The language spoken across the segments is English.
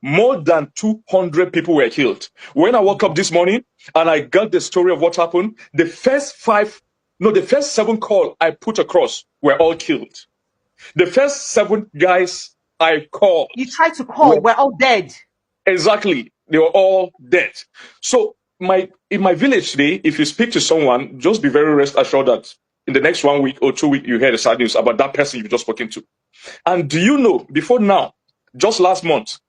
more than 200 people were killed. When I woke up this morning and I got the story of what happened, the first 7 calls I put across were all killed. The first 7 guys I called, you tried to call, we're all dead. Exactly. They were all dead. So in my village today, if you speak to someone, just be very rest assured that in the next 1 week or 2 weeks, you hear the sad news about that person you've just spoken to. And do you know, before now, just last month,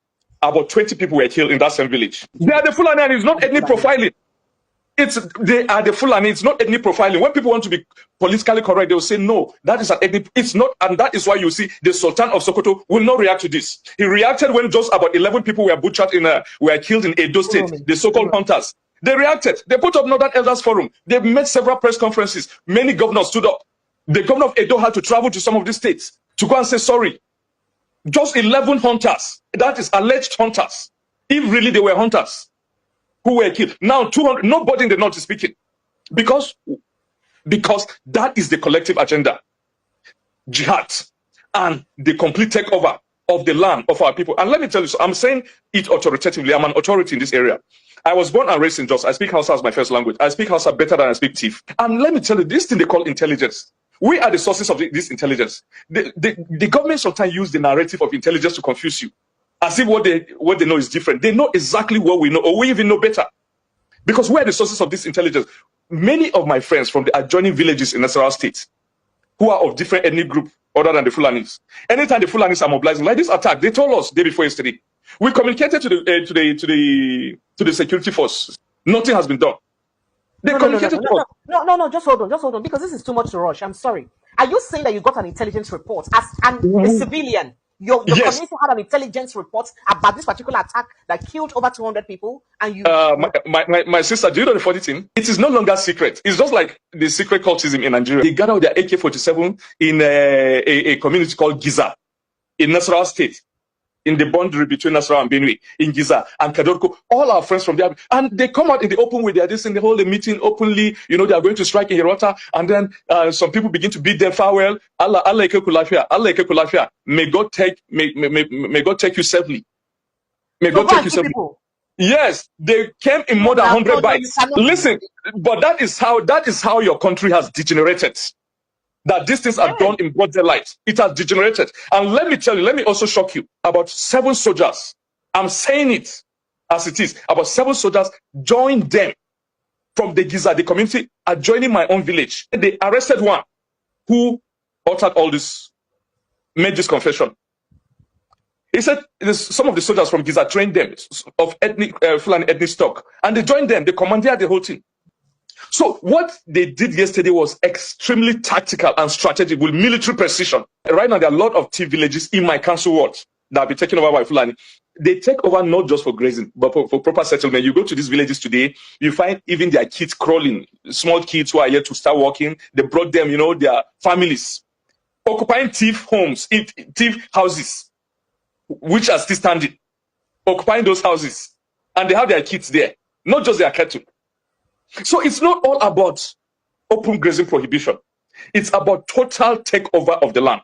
about 20 people were killed in that same village. They are the Fulani, and it's not ethnic profiling. They are the Fulani, it's not ethnic profiling. When people want to be politically correct, they will say, no, that is an ethnic, it's not, and that is why you see the Sultan of Sokoto will not react to this. He reacted when just about 11 people were butchered were killed in Edo State, the so-called hunters. They reacted. They put up Northern Elders Forum. They made several press conferences. Many governors stood up. The governor of Edo had to travel to some of these states to go and say sorry. Just 11 hunters, that is alleged hunters, if really they were hunters, who were killed. Now 200, nobody in the north is speaking, because that is the collective agenda, jihad, and the complete takeover of the land of our people. And let me tell you, so I'm saying it authoritatively. I'm an authority in this area. I was born and raised in Jos. I speak Hausa as my first language. I speak Hausa better than I speak Tiv. And let me tell you, this thing they call intelligence. We are the sources of this intelligence. The government sometimes use the narrative of intelligence to confuse you, as if what they know is different. They know exactly what we know, or we even know better, because we are the sources of this intelligence. Many of my friends from the adjoining villages in Nasarawa State, who are of different ethnic group other than the Fulanis, anytime the Fulanis are mobilizing, like this attack, they told us day before yesterday. We communicated to the security force. Nothing has been done. They communicated to us. No, just hold on, because this is too much to rush. I'm sorry. Are you saying that you got an intelligence report as a civilian? Your Yes. community had an intelligence report about this particular attack that killed over 200 people, and you. My sister, do you know the funny thing? It is no longer secret. It's just like the secret cultism in Nigeria. They gathered their AK-47 in a community called Giza in Nasarawa State, in the boundary between Nasarawa and Benue, in Giza and Kadorko. All our friends from there, and they come out in the open with their this, and they hold a meeting openly. You know, they are going to strike in Hirota, and then some people begin to bid them farewell. Allah Kulafia. May God take you safely. May God take you safely. Yes, they came in more than 100 bites. Listen, but that is how your country has degenerated. That these things are done in broad daylight. It has degenerated. And let me tell you, let me also shock you. About 7 soldiers, I'm saying it as it is, about 7 soldiers joined them from the Giza, the community, adjoining my own village. They arrested one who uttered all this, made this confession. He said some of the soldiers from Giza trained them of Fulani ethnic stock, and they joined them. They commandeered the whole thing. So what they did yesterday was extremely tactical and strategic with military precision. Right now, there are a lot of tea villages in my council ward that will be taken over by Fulani. They take over not just for grazing, but for proper settlement. You go to these villages today, you find even their kids crawling, small kids who are yet to start walking. They brought them, their families, occupying thief homes, thief houses, which are still standing, occupying those houses. And they have their kids there, not just their cattle. So it's not all about open grazing prohibition. It's about total takeover of the land.